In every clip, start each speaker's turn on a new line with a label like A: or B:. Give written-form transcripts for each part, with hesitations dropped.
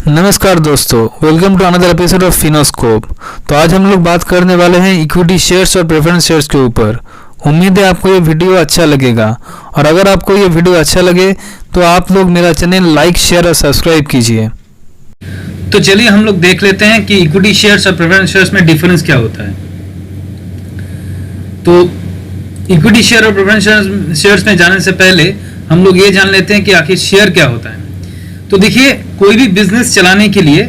A: नमस्कार दोस्तों, welcome to another episode of Finoscope. तो आज हम लोग बात करने वाले हैं इक्विटी शेयर्स और प्रेफरेंस शेयर्स के ऊपर। उम्मीद है आपको ये वीडियो अच्छा लगेगा, और अगर आपको ये वीडियो अच्छा लगे तो आप लोग मेरा चैनल लाइक, शेयर और सब्सक्राइब कीजिए।
B: तो चलिए हम लोग देख लेते हैं कि इक्विटी शेयर्स और प्रेफरेंस शेयर्स में डिफरेंस क्या होता है। तो इक्विटी शेयर और प्रेफरेंस शेयर्स में जाने से पहले हम लोग ये जान लेते हैं कि आखिर शेयर क्या होता है। तो देखिए, कोई भी बिजनेस चलाने के लिए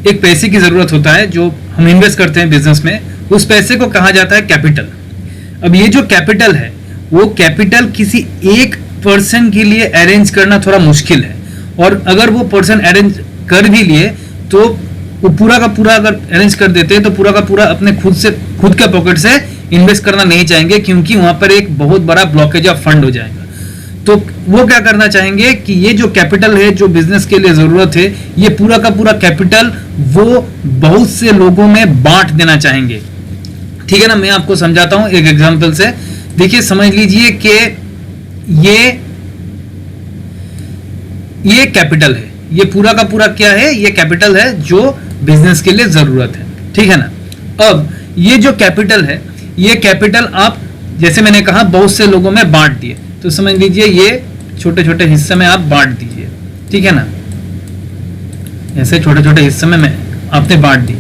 B: एक पैसे की जरूरत होता है जो हम इन्वेस्ट करते हैं बिजनेस में। उस पैसे को कहा जाता है कैपिटल। अब ये जो कैपिटल है वो कैपिटल किसी एक पर्सन के लिए अरेंज करना थोड़ा मुश्किल है, और अगर वो पर्सन अरेंज कर भी लिए तो वो पूरा का पूरा अगर अरेंज कर देते हैं तो पूरा का पूरा अपने खुद के पॉकेट से इन्वेस्ट करना नहीं चाहेंगे, क्योंकि वहां पर एक बहुत बड़ा ब्लॉकेज ऑफ फंड हो जाएगा। तो वो क्या करना चाहेंगे कि ये जो कैपिटल है जो बिजनेस के लिए जरूरत है, ये पूरा का पूरा कैपिटल वो बहुत से लोगों में बांट देना चाहेंगे। ठीक है ना, मैं आपको समझाता हूं एक एग्जांपल से। देखिए, समझ लीजिए कि ये कैपिटल है, ये पूरा का पूरा क्या है, ये कैपिटल है जो बिजनेस के लिए जरूरत है। ठीक है ना। अब ये जो कैपिटल है, ये कैपिटल आप जैसे मैंने कहा बहुत से लोगों में बांट दिए, तो समझ लीजिए ये छोटे छोटे हिस्से में आप बांट दीजिए। ठीक है ना, ऐसे छोटे छोटे हिस्से में आपने बांट दिए।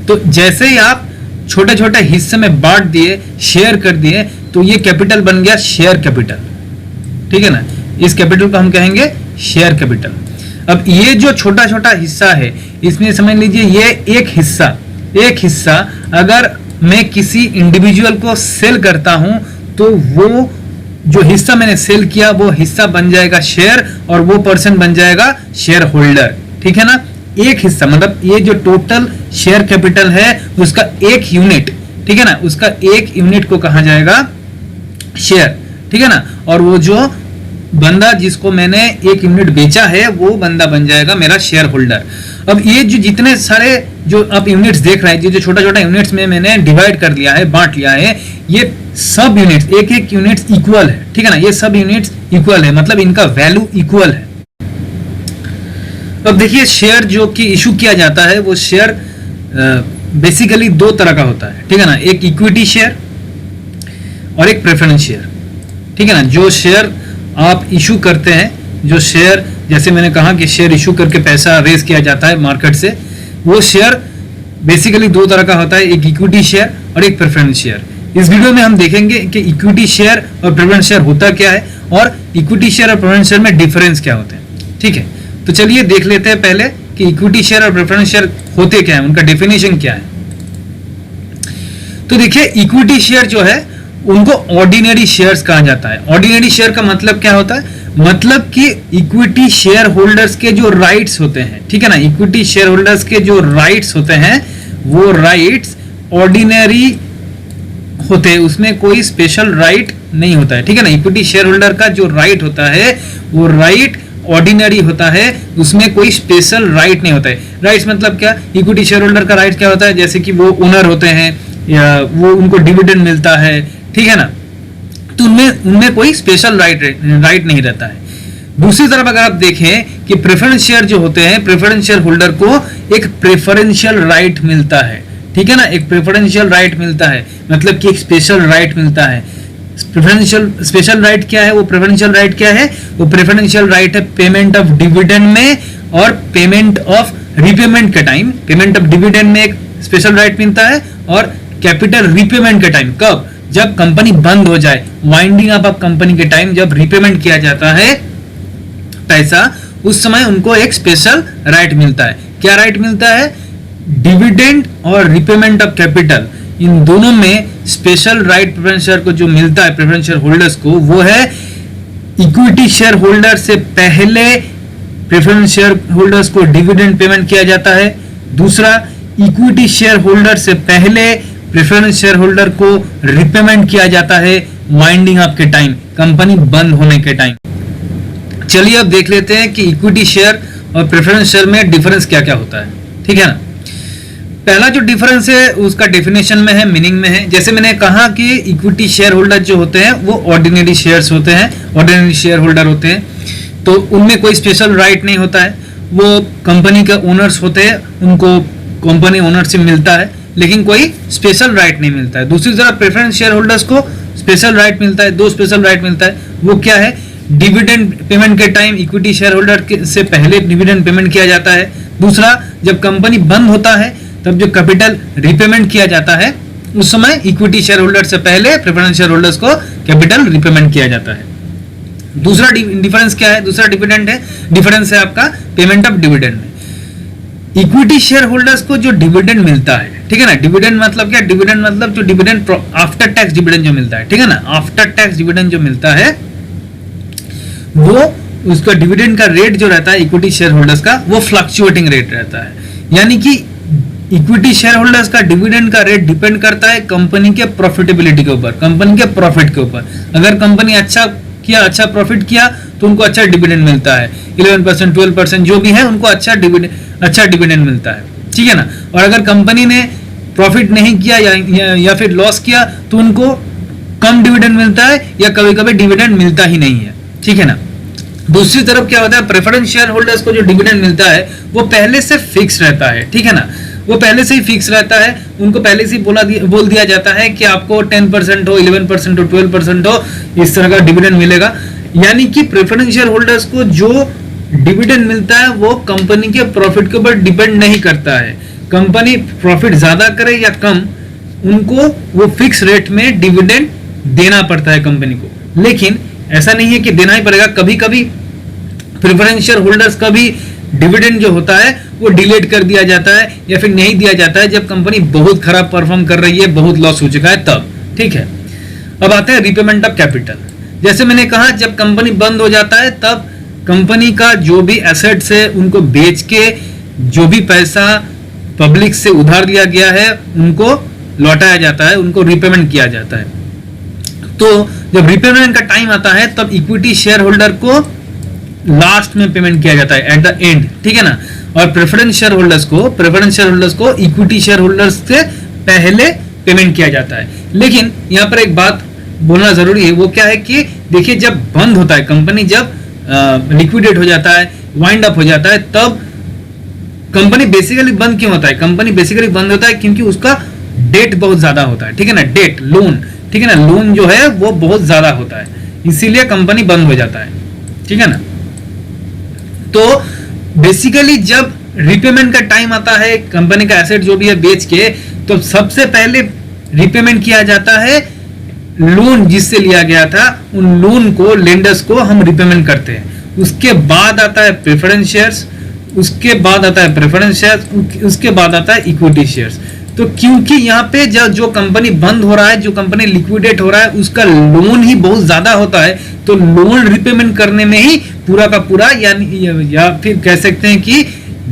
B: तो जैसे ही आप छोटे छोटे हिस्से में बांट दिए, शेयर कर दिए, तो ये कैपिटल बन गया शेयर कैपिटल। ठीक है ना, इस कैपिटल को हम कहेंगे शेयर कैपिटल। अब ये जो छोटा छोटा हिस्सा है, इसमें समझ लीजिए ये एक हिस्सा अगर मैं किसी इंडिविजुअल को सेल करता हूं तो वो जो हिस्सा मैंने सेल किया वो हिस्सा बन जाएगा शेयर, और वो पर्सन बन जाएगा शेयर होल्डर। ठीक है ना, एक हिस्सा मतलब ये जो टोटल शेयर कैपिटल है उसका एक यूनिट, ठीक है ना, उसका एक यूनिट को कहा जाएगा शेयर। ठीक है ना, और वो जो बंदा जिसको मैंने एक यूनिट बेचा है वो बंदा बन जाएगा मेरा शेयर होल्डर। अब ये जो जितने सारे जो आप यूनिट्स देख रहे हैं, जो छोटा छोटा यूनिट्स में मैंने डिवाइड कर लिया है, बांट लिया है, ये सब यूनिट्स एक एक यूनिट्स इक्वल है। ठीक है ना, ये सब यूनिट्स इक्वल है, मतलब इनका वैल्यू इक्वल है। अब देखिए, शेयर जो कि इशू किया जाता है वो शेयर बेसिकली दो तरह का होता है। ठीक है ना, एक इक्विटी शेयर और एक प्रेफरेंस शेयर। ठीक है ना, जो शेयर आप इशू करते हैं, जो शेयर जैसे मैंने कहा कि शेयर इशू करके पैसा रेज किया जाता है मार्केट से, वो शेयर बेसिकली दो तरह का होता है, एक इक्विटी शेयर और एक प्रेफरेंस शेयर। इस वीडियो में हम देखेंगे कि इक्विटी शेयर और प्रेफरेंस शेयर होता क्या है, और इक्विटी शेयर और प्रेफरेंस शेयर में डिफरेंस क्या होते हैं। ठीक है, तो चलिए देख लेते हैं पहले कि इक्विटी शेयर और प्रेफरेंस शेयर होते क्या है, उनका डेफिनेशन क्या है। तो देखिए, इक्विटी शेयर जो है उनको ऑर्डिनरी शेयर्स कहा जाता है। ऑर्डिनरी शेयर का मतलब क्या होता है, मतलब कि इक्विटी शेयर होल्डर्स के जो राइट्स होते हैं, ठीक है ना, इक्विटी शेयर होल्डर्स के जो राइट्स होते हैं वो राइट्स ऑर्डिनरी होते हैं, उसमें कोई स्पेशल राइट नहीं होता है। ठीक है ना, इक्विटी शेयर होल्डर का जो राइट होता है वो राइट ऑर्डिनरी होता है, उसमें कोई स्पेशल राइट नहीं होता है। राइट्स मतलब क्या, इक्विटी शेयर होल्डर का राइट क्या होता है, जैसे कि वो ओनर होते हैं या वो उनको डिविडेंड मिलता है। ठीक है ना, तो उनमें कोई स्पेशल राइट नहीं रहता है। दूसरी तरफ अगर आप देखें कि प्रेफरेंस शेयर जो होते हैं, प्रेफरेंस शेयर होल्डर को एक प्रेफरेंशियल राइट मिलता है। ठीक है ना, एक प्रेफरेंशियल राइट मिलता है, मतलब कि एक स्पेशल राइट मिलता है। स्पेशल राइट क्या है, वो प्रेफरेंशियल राइट क्या है, वो प्रेफरेंशियल राइट है पेमेंट ऑफ डिविडेंड में और पेमेंट ऑफ रीपेमेंट के टाइम। पेमेंट ऑफ डिविडेंड में एक स्पेशल राइट मिलता है, और कैपिटल रीपेमेंट के टाइम, कब, जब कंपनी बंद हो जाए, वाइंडिंग अप ऑफ कंपनी के टाइम जब रीपेमेंट किया जाता है पैसा, उस समय उनको एक स्पेशल राइट मिलता है। क्या राइट मिलता है, डिविडेंड और रीपेमेंट ऑफ कैपिटल, इन दोनों में स्पेशल राइट प्रेफरेंस शेयर को जो मिलता है प्रेफरेंस शेयर होल्डर्स को, वो है इक्विटी शेयर होल्डर से पहले प्रेफरेंस शेयर होल्डर्स को डिविडेंड पेमेंट किया जाता है। दूसरा, इक्विटी शेयर होल्डर से पहले प्रेफरेंस शेयर होल्डर को रिपेमेंट किया जाता है वाइंडिंग अप के टाइम, कंपनी बंद होने के टाइम। चलिए अब देख लेते हैं कि इक्विटी शेयर और प्रेफरेंस शेयर में डिफरेंस क्या क्या होता है। ठीक है ना, पहला जो डिफरेंस है उसका डेफिनेशन में है, मीनिंग में है। जैसे मैंने कहा कि इक्विटी शेयर होल्डर जो होते हैं वो ऑर्डिनरी शेयर्स होते हैं, ऑर्डिनरी शेयर होल्डर होते हैं, तो उनमें कोई स्पेशल राइट नहीं होता है। वो कंपनी के ओनर्स होते हैं, उनको कंपनी ओनरशिप मिलता है, लेकिन कोई स्पेशल राइट नहीं मिलता है। दूसरी तरफ प्रेफरेंस शेयर होल्डर्स को स्पेशल राइट मिलता है, 2 स्पेशल राइट मिलता है। वो क्या है? डिविडेंड पेमेंट के टाइम इक्विटी शेयर होल्डर से पहले डिविडेंड पेमेंट किया जाता है। दूसरा, जब कंपनी बंद होता है तब जो कैपिटल रिपेमेंट किया जाता है उस समय इक्विटी शेयर होल्डर से पहले प्रेफरेंस शेयर होल्डर्स को कैपिटल रिपेमेंट किया जाता है। दूसरा डिफरेंस क्या है? दूसरा डिफरेंस है आपका पेमेंट ऑफ डिविडेंड में। इक्विटी शेयर होल्डर्स को जो डिविडेंड मिलता है, ठीक है ना, डिविडेंड मतलब क्या? डिविडेंड मतलब जो डिविडेंड आफ्टर टैक्स डिविडेंड जो मिलता है, ठीक है ना, आफ्टर टैक्स डिविडेंड जो मिलता है वो उसका डिविडेंड का रेट जो रहता है इक्विटी शेयर होल्डर्स का, वो फ्लक्चुएटिंग रेट रहता है। यानी कि इक्विटी शेयर होल्डर्स का डिविडेंड का रेट डिपेंड करता है कंपनी के प्रॉफिटेबिलिटी के ऊपर, कंपनी के प्रॉफिट के ऊपर। अगर कंपनी अच्छा प्रॉफिट किया तो उनको अच्छा डिविडेंड मिलता है, 11% 12% जो भी है उनको अच्छा डिविडेंड मिलता है, ठीक है ना। और अगर कंपनी ने प्रॉफिट नहीं किया या फिर लॉस किया तो उनको कम डिविडेंड मिलता है या कभी कभी डिविडेंड मिलता ही नहीं है, ठीक है ना। दूसरी तरफ क्या होता है? प्रेफरेंस शेयर होल्डर्स को जो डिविडेंड मिलता है वो पहले से फिक्स रहता है, ठीक है ना, वो पहले से ही फिक्स रहता है। उनको पहले से ही बोल दिया जाता है कि आपको 10% हो, 11% हो, 12% हो, इस तरह का डिविडेंड मिलेगा। यानी कि प्रेफरेंस शेयर होल्डर्स को जो डिविडेंड मिलता है वो कंपनी के प्रॉफिट के ऊपर डिपेंड नहीं करता है। कंपनी प्रॉफिट ज्यादा करे या कम, उनको वो फिक्स रेट में डिविडेंड देना पड़ता है कंपनी को। लेकिन ऐसा नहीं है कि देना ही पड़ेगा, कभी कभी प्रेफरेंस शेयर होल्डर्स का भी डिविडेंड जो होता है वो डिलेट कर दिया जाता है या फिर नहीं दिया जाता है जब कंपनी बहुत खराब परफॉर्म कर रही है, बहुत लॉस हो चुका है तब, ठीक है। अब आते हैं रिपेमेंट ऑफ कैपिटल। जैसे मैंने कहा, जब कंपनी बंद हो जाता है तब कंपनी का जो भी एसेट्स है उनको बेच के जो भी पैसा पब्लिक से उधार लिया गया है उनको लौटाया जाता है, उनको रिपेमेंट किया जाता है। तो जब रिपेमेंट का टाइम आता है तब इक्विटी शेयर होल्डर को लास्ट में पेमेंट किया जाता है, एट द एंड, ठीक है ना। और प्रेफरेंस शेयर होल्डर्स को इक्विटी शेयर होल्डर्स से पहले पेमेंट किया जाता है। लेकिन यहाँ पर एक बात बोलना जरूरी है, वो क्या है कि देखिए, जब बंद होता है कंपनी, जब लिक्विडेट हो जाता है, वाइंड अप हो जाता है, तब कंपनी बेसिकली बंद क्यों होता है? कंपनी बेसिकली बंद होता है क्योंकि उसका डेट बहुत ज्यादा होता है, ठीक है ना, डेट, लोन, ठीक है ना, लोन जो है वो बहुत ज्यादा होता है, इसीलिए कंपनी बंद हो जाता है, ठीक है ना। तो बेसिकली जब रिपेमेंट का टाइम आता है कंपनी का एसेट जो भी है बेच के, तो सबसे पहले रिपेमेंट किया जाता है लोन जिससे लिया गया था, उन लोन को, लेंडर्स को हम रिपेमेंट करते हैं। उसके बाद आता है प्रेफरेंस शेयर्स, उसके बाद आता है इक्विटी शेयर्स। तो क्योंकि यहाँ पे जो कंपनी बंद हो रहा है, जो कंपनी लिक्विडेट हो रहा है, उसका लोन ही बहुत ज्यादा होता है, तो लोन रिपेमेंट करने में ही पूरा का पूरा या फिर कह सकते हैं कि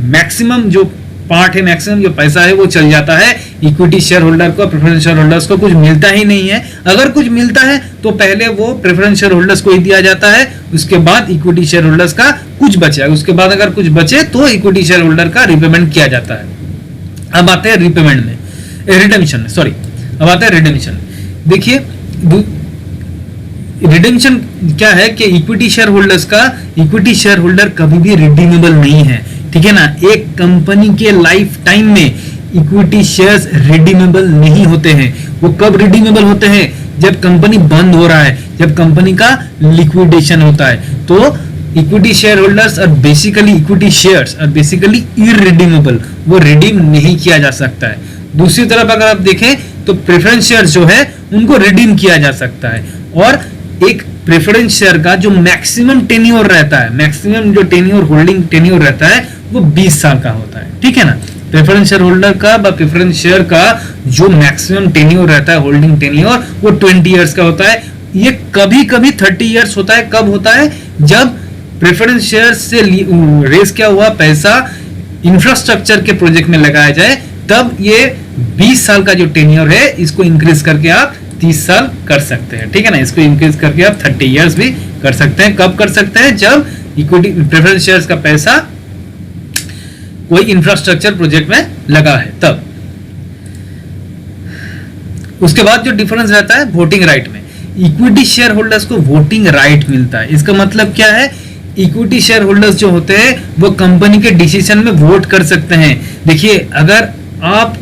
B: मैक्सिमम जो पार्ट है, मैक्सिमम जो पैसा है वो चल जाता है इक्विटी शेयर होल्डर को। प्रेफरेंस शेयर होल्डर्स को कुछ मिलता ही नहीं है। अगर कुछ मिलता है तो पहले वो प्रेफरेंस शेयर होल्डर्स को ही दिया जाता है, उसके बाद इक्विटी शेयर होल्डर्स का कुछ बचे, उसके बाद अगर कुछ बचे तो इक्विटी शेयर होल्डर का रिपेमेंट किया जाता है। अब आते हैं रिपेमेंट में, रिडेम्पशन में, सॉरी, अब आता है रिडेम्पशन। देखिए रिडेम्पशन क्या है कि इक्विटी शेयर होल्डर कभी भी रिडीमेबल नहीं है, ठीक है ना। एक कंपनी के लाइफ टाइम में इक्विटी शेयर्स रिडीमेबल नहीं होते हैं। वो कब रिडीमेबल होते हैं? जब कंपनी बंद हो रहा है, जब कंपनी का लिक्विडेशन होता है, तो इक्विटी शेयर होल्डर्स और बेसिकली इक्विटी शेयर्स और बेसिकली इररिडीमेबल, वो रिडीम नहीं किया जा सकता है। दूसरी तरफ अगर आप देखें तो प्रेफरेंस शेयर्स जो है उनको रिडीम किया जा सकता है। और एक प्रेफरेंस शेयर का जो मैक्सिमम टेन्योर रहता है, मैक्सिमम जो टेन्योर, होल्डिंग टेन्योर रहता है, वो 20 साल का होता है, ठीक है ना। प्रेफरेंस शेयर होल्डर का प्रेफरेंस शेयर का जो मैक्सिमम टेन्योर रहता है, होल्डिंग टेन्योर, वो 20 इयर्स का होता है। ये कभी कभी 30 इयर्स होता है। कब होता है? जब प्रेफरेंस शेयर से रेस किया हुआ पैसा इंफ्रास्ट्रक्चर के प्रोजेक्ट में लगाया जाए, तब ये 20 साल का जो टेन्योर है इसको इंक्रीज करके आप 30 साल कर सकते हैं, ठीक है ना। इसको इंक्रीज करके आप 30 इयर्स भी कर सकते हैं। कब कर सकते हैं? जब इक्विटी प्रेफरेंस शेयर्स का पैसा कोई इंफ्रास्ट्रक्चर प्रोजेक्ट में लगा है तब। उसके बाद जो डिफरेंस रहता है वोटिंग राइट में, इक्विटी शेयर होल्डर्स को वोटिंग राइट मिलता है। इसका मतलब क्या है इक्विटी शेयर होल्डर्स जो होते हैं वो कंपनी के डिसीजन में वोट कर सकते हैं। देखिए, अगर आप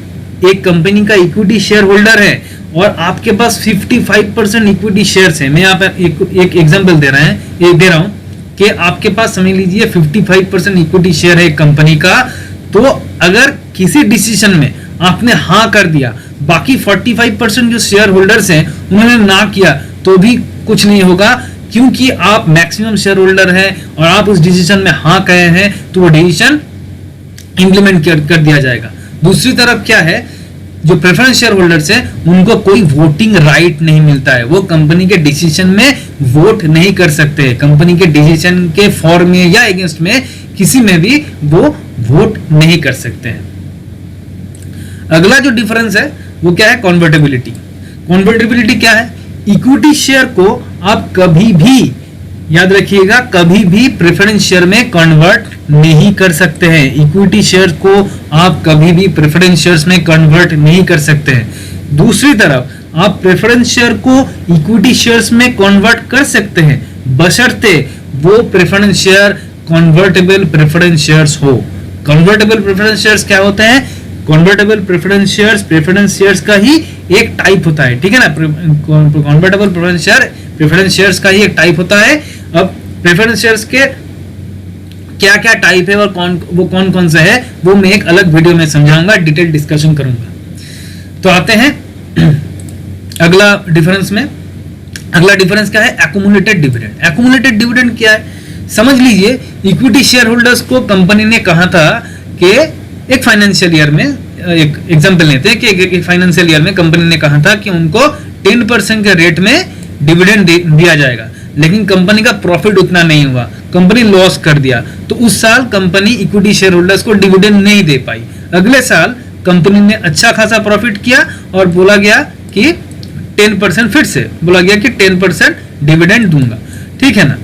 B: एक कंपनी का इक्विटी शेयर होल्डर है और आपके पास 55% इक्विटी शेयर्स है, मैं यहाँ पर एक एग्जांपल दे रहा हूँ कि आपके पास समझ लीजिए 55% इक्विटी शेयर है एक कंपनी का, तो अगर किसी डिसीजन में आपने हाँ कर दिया, बाकी 45% जो शेयर होल्डर्स हैं उन्होंने ना किया, तो भी कुछ नहीं होगा, क्योंकि आप मैक्सिमम शेयर होल्डर हैं और आप उस डिसीजन में हाँ कहे हैं, तो वो डिसीजन इंप्लीमेंट कर दिया जाएगा। दूसरी तरफ क्या है, जो प्रेफरेंस शेयर होल्डर्स हैं उनको कोई वोटिंग राइट नहीं मिलता है, वो कंपनी के डिसीजन में वोट नहीं कर सकते, कंपनी के डिसीजन के फॉर में या अगेंस्ट में किसी में भी वो वोट नहीं कर सकते हैं। अगला जो डिफरेंस है वो क्या है, कन्वर्टेबिलिटी। कन्वर्टेबिलिटी क्या है, इक्विटी शेयर को आप कभी भी, याद रखिएगा, कभी भी प्रेफरेंस शेयर में कन्वर्ट नहीं कर सकते हैं। इक्विटी शेयर को आप कभी भी प्रेफरेंस शेयर्स में कन्वर्ट नहीं कर सकते हैं। दूसरी तरफ आप प्रेफरेंस शेयर को इक्विटी शेयर्स में कन्वर्ट कर सकते हैं, बशर्ते वो preference share convertible preference shares हो। कन्वर्टेबल प्रेफरेंस शेयर्स क्या होते हैं, कन्वर्टेबल प्रेफरेंस शेयर्स का ही एक टाइप होता है, ठीक है ना। कन्वर्टेबल प्रेफरेंस शेयर्स का ही एक टाइप होता है। अब प्रेफरेंस शेयर्स के क्या क्या टाइप है और कौन कौन सा है, वो मैं एक अलग वीडियो में समझाऊंगा, डिटेल डिस्कशन करूंगा। तो आते हैं अगला डिफरेंस में। अगला डिफरेंस क्या है, एक्युमुलेटेड डिविडेंड। एक्युमुलेटेड डिविडेंड क्या है, समझ लीजिए इक्विटी शेयर होल्डर्स को कंपनी ने कहा था कि एक फाइनेंशियल ईयर में, एक एग्जांपल लेते हैं कि एक फाइनेंशियल ईयर में कंपनी ने कहा था कि उनको 10% के रेट में डिविडेंड दिया जाएगा, लेकिन कंपनी का प्रॉफिट उतना नहीं हुआ, कंपनी लॉस कर दिया, तो उस साल कंपनी इक्विटी शेयर होल्डर्स को डिविडेंड नहीं दे पाई। अगले साल कंपनी ने अच्छा खासा प्रॉफिट किया और बोला गया कि 10%, फिर से बोला गया कि 10% डिविडेंड दूंगा, ठीक है ना।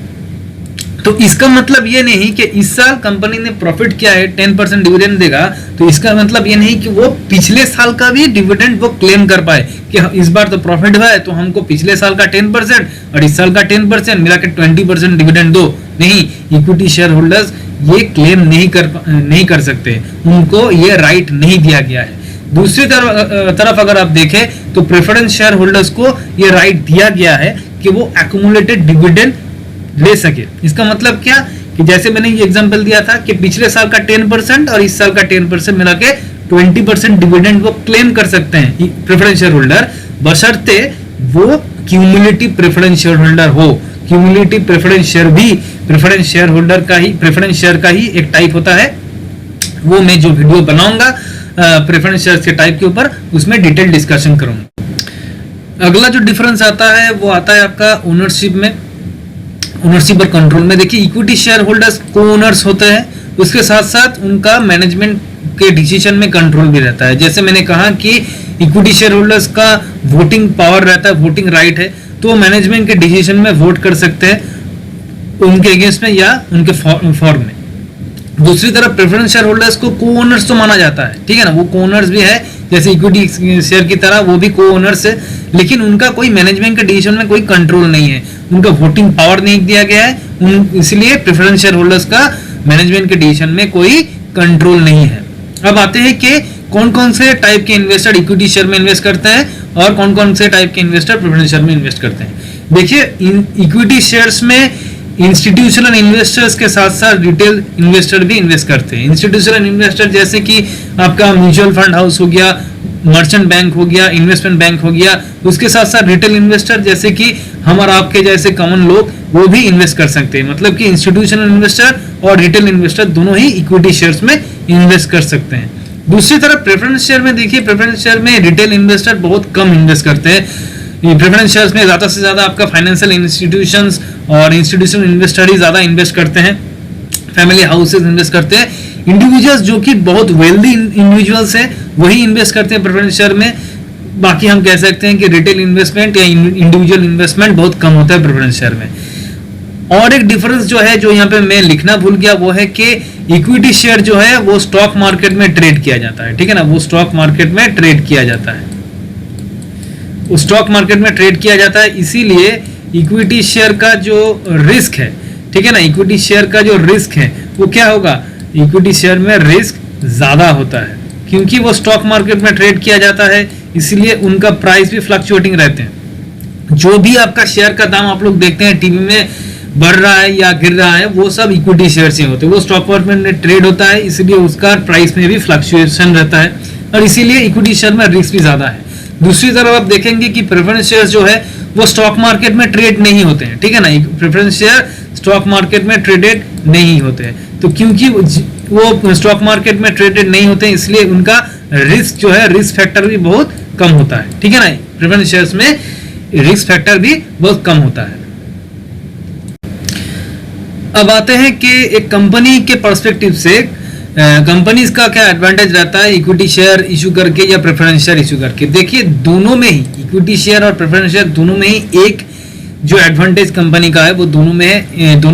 B: तो इसका मतलब ये नहीं कि इस साल कंपनी ने प्रॉफिट किया है 10% डिविडेंड देगा, तो इसका मतलब ये नहीं कि वो पिछले साल का भी डिविडेंड वो क्लेम कर पाए कि इस बार तो प्रॉफिट हुआ है तो हमको पिछले साल का 10% और इस साल का 10% मिला के 20% डिविडेंड दो। नहीं, इक्विटी शेयर होल्डर्स ये क्लेम नहीं कर सकते, उनको ये राइट नहीं दिया गया है। दूसरी तरफ अगर आप देखें तो प्रेफरेंस शेयर होल्डर्स को ये राइट दिया गया है कि वो एक्युमुलेटेड डिविडेंड ले सके। इसका मतलब क्या, कि जैसे मैंने ये एग्जांपल दिया था कि पिछले साल का 10% और इस साल का 10% मिला के 20% डिविडेंड वो क्लेम कर सकते हैं प्रेफरेंस शेयर होल्डर, बशर्ते वो क्यूमुलेटिव प्रेफरेंस शेयर होल्डर हो। क्यूमुलेटिव प्रेफरेंस शेयर भी प्रेफरेंस शेयर का ही एक टाइप होता है, वो मैं जो वीडियो बनाऊंगा प्रेफरेंस शेयर के टाइप के ऊपर, उसमें डिटेल डिस्कशन करूंगा। अगला जो डिफरेंस आता है वो आता है आपका ओनरशिप में, ओनरशिप और कंट्रोल में। देखिए, इक्विटी शेयर होल्डर्स को ओनर्स होते हैं, उसके साथ साथ उनका मैनेजमेंट के डिसीजन में कंट्रोल भी रहता है। जैसे मैंने कहा कि इक्विटी शेयर होल्डर्स का वोटिंग पावर रहता है, वोटिंग राइट है, तो मैनेजमेंट के डिसीजन में वोट कर सकते हैं उनके अगेंस्ट में या उनके फॉर में। दूसरी तरफ प्रेफरेंस शेयर होल्डर्स को को ओनर्स तो माना जाता है, ठीक है ना, वो को ओनर्स भी है, जैसे इक्विटी शेयर की तरह वो भी को ओनर्स है, लेकिन उनका कोई मैनेजमेंट के डिसीजन में कोई कंट्रोल नहीं है, उनका वोटिंग पावर नहीं दिया गया है, इसलिए प्रेफरेंस शेयर होल्डर्स का मैनेजमेंट के डिसीजन में कोई कंट्रोल नहीं है। अब आते हैं कि कौन कौन से टाइप के इन्वेस्टर इक्विटी शेयर में इन्वेस्ट करते हैं और कौन कौन से टाइप के इन्वेस्टर प्रेफरेंस शेयर में इन्वेस्ट करते हैं। देखिए, इक्विटी शेयर्स में इंस्टीट्यूशनल इन्वेस्टर्स के साथ साथ रिटेल इन्वेस्टर भी इन्वेस्ट करते हैं। इंस्टीट्यूशनल इन्वेस्टर जैसे कि आपका म्यूचुअल फंड हाउस हो गया, मर्चेंट बैंक हो गया, इन्वेस्टमेंट बैंक हो गया, उसके साथ साथ रिटेल इन्वेस्टर जैसे कि हम और आपके जैसे कॉमन लोग वो भी इन्वेस्ट कर सकते हैं। मतलब कि इंस्टीट्यूशनल इन्वेस्टर और रिटेल इन्वेस्टर दोनों ही इक्विटी शेयर्स में इन्वेस्ट कर सकते हैं। दूसरी तरफ प्रेफरेंस शेयर में देखिए, प्रेफरेंस शेयर में रिटेल इन्वेस्टर बहुत कम इन्वेस्ट करते हैं। प्रेफरेंस शेयर्स में ज्यादा से ज्यादा आपका फाइनेंशियल इंस्टीट्यूशंस और इंस्टीट्यूशनल इन्वेस्टर ही ज्यादा इन्वेस्ट करते हैं, फैमिली हाउसेस इन्वेस्ट करते हैं। इंडिविजुअल्स जो कि बहुत वेल्दी इंडिविजुअल्स हैं वही इन्वेस्ट करते हैं प्रेफरेंस शेयर में। बाकी हम कह सकते हैं कि रिटेल इन्वेस्टमेंट या इंडिविजुअल इन्वेस्टमेंट बहुत कम होता है प्रेफरेंस शेयर में। और एक डिफरेंस जो है, जो यहाँ पे मैं लिखना भूल गया, वो है कि इक्विटी शेयर जो है वो स्टॉक मार्केट में ट्रेड किया जाता है, ठीक है ना, वो स्टॉक मार्केट में ट्रेड किया जाता है, स्टॉक मार्केट में ट्रेड किया जाता है। इसीलिए इक्विटी शेयर का जो रिस्क है ठीक है ना। इक्विटी शेयर का जो रिस्क है वो क्या होगा, इक्विटी शेयर में रिस्क ज्यादा होता है क्योंकि वो स्टॉक मार्केट में ट्रेड किया जाता है, इसलिए उनका प्राइस भी फ्लक्चुएटिंग रहते हैं। जो भी आपका शेयर का दाम आप लोग देखते हैं टीवी में बढ़ रहा है या गिर रहा है, वो सब इक्विटी शेयर से होते हैं। वो स्टॉक मार्केट में ट्रेड होता है, इसलिए उसका प्राइस में भी फ्लक्चुएशन रहता है और इसीलिए इक्विटी शेयर में रिस्क भी ज्यादा है। दूसरी तरफ आप देखेंगे कि प्रेफरेंस शेयर जो है वो स्टॉक मार्केट में ट्रेड नहीं होते हैं, ठीक है ना। प्रेफरेंस शेयर स्टॉक मार्केट में ट्रेडेड नहीं होते हैं, तो क्योंकि वो स्टॉक मार्केट में ट्रेडेड नहीं होते हैं इसलिए उनका रिस्क जो है, रिस्क फैक्टर भी बहुत कम होता है, ठीक है ना। प्रेफरेंस शेयर्स में रिस्क फैक्टर भी बहुत कम होता है। अब आते हैं कि एक कंपनी के पर्सपेक्टिव से कंपनीज का क्या एडवांटेज रहता है इक्विटी शेयर इशू करके या प्रेफरेंस शेयर इशू करके। देखिए दोनों में ही, इक्विटी शेयर और प्रेफरेंस शेयर दोनों में ही एक जो एडवांटेज कंपनी का है वो दोनों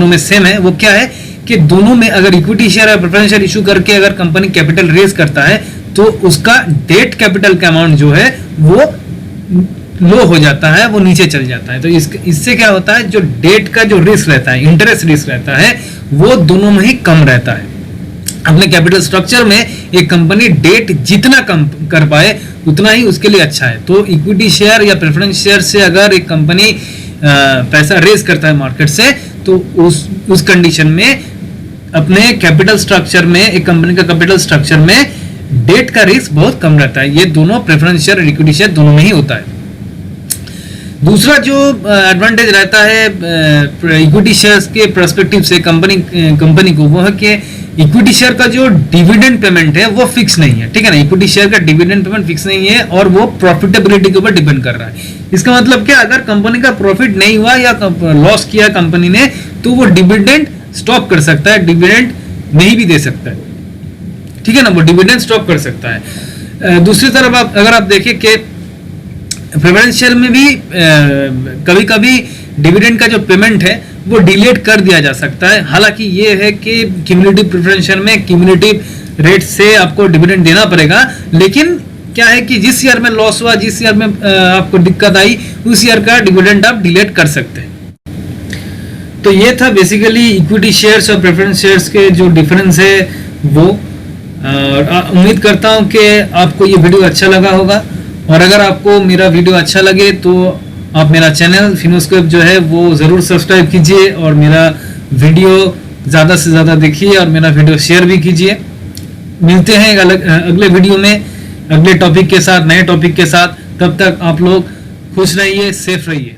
B: में सेम है। वो क्या है कि दोनों में अगर इक्विटी शेयर और प्रेफरेंस शेयर इशू करके अगर कंपनी कैपिटल रेज करता है तो उसका डेट कैपिटल का अमाउंट जो है वो लो हो जाता है, वो नीचे चल जाता है। तो इससे क्या होता है, जो डेट का जो रिस्क रहता है, इंटरेस्ट रिस्क रहता है, वो दोनों में ही कम रहता है। अपने कैपिटल स्ट्रक्चर में एक कंपनी डेट जितना कम कर पाए उतना ही उसके लिए अच्छा है। तो इक्विटी शेयर या प्रेफरेंस शेयर से अगर एक कंपनी पैसा रेज करता है मार्केट से, तो उस कंडीशन में अपने कैपिटल स्ट्रक्चर में, एक कंपनी का कैपिटल स्ट्रक्चर में डेट का रिस्क बहुत कम रहता है। ये दोनों प्रेफरेंस शेयर और इक्विटी शेयर दोनों में ही होता है। दूसरा जो एडवांटेज रहता है इक्विटी शेयर्स के पर्सपेक्टिव से कंपनी को, वो है कि इक्विटी शेयर का जो डिविडेंड पेमेंट है वो फिक्स नहीं है, ठीक है ना। इक्विटी शेयर का डिविडेंड पेमेंट फिक्स नहीं है और वो प्रॉफिटेबिलिटी के ऊपर डिपेंड कर रहा है। इसका मतलब क्या, अगर कंपनी का प्रॉफिट नहीं हुआ या लॉस किया कंपनी ने, तो वो डिविडेंड स्टॉप कर सकता है, डिविडेंड नहीं भी दे सकता है, ठीक है ना। वो डिविडेंड स्टॉप कर सकता है। दूसरी तरफ अगर आप देखें कि प्रेफरेंस शेयर में भी कभी कभी डिविडेंड का जो पेमेंट है वो डिलेड कर दिया जा सकता है। हालांकि ये है कि क्यूमुलेटिव प्रेफरेंस शेयर में क्यूमुलेटिव रेट से आपको डिविडेंड देना पड़ेगा, लेकिन क्या है कि जिस ईयर में लॉस हुआ, जिस ईयर में आपको दिक्कत आई, उस ईयर का डिविडेंड आप डिलेड कर सकते हैं। तो ये था बेसिकली इक्विटी शेयर्स और प्रेफरेंस शेयर्स के जो डिफरेंस है वो। उम्मीद करता हूं कि आपको ये वीडियो अच्छा लगा होगा, और अगर आपको मेरा वीडियो अच्छा लगे तो आप मेरा चैनल फिनोस्कोप जो है वो ज़रूर सब्सक्राइब कीजिए और मेरा वीडियो ज़्यादा से ज़्यादा देखिए और मेरा वीडियो शेयर भी कीजिए। मिलते हैं अगले वीडियो में अगले टॉपिक के साथ, नए टॉपिक के साथ। तब तक आप लोग खुश रहिए, सेफ रहिए।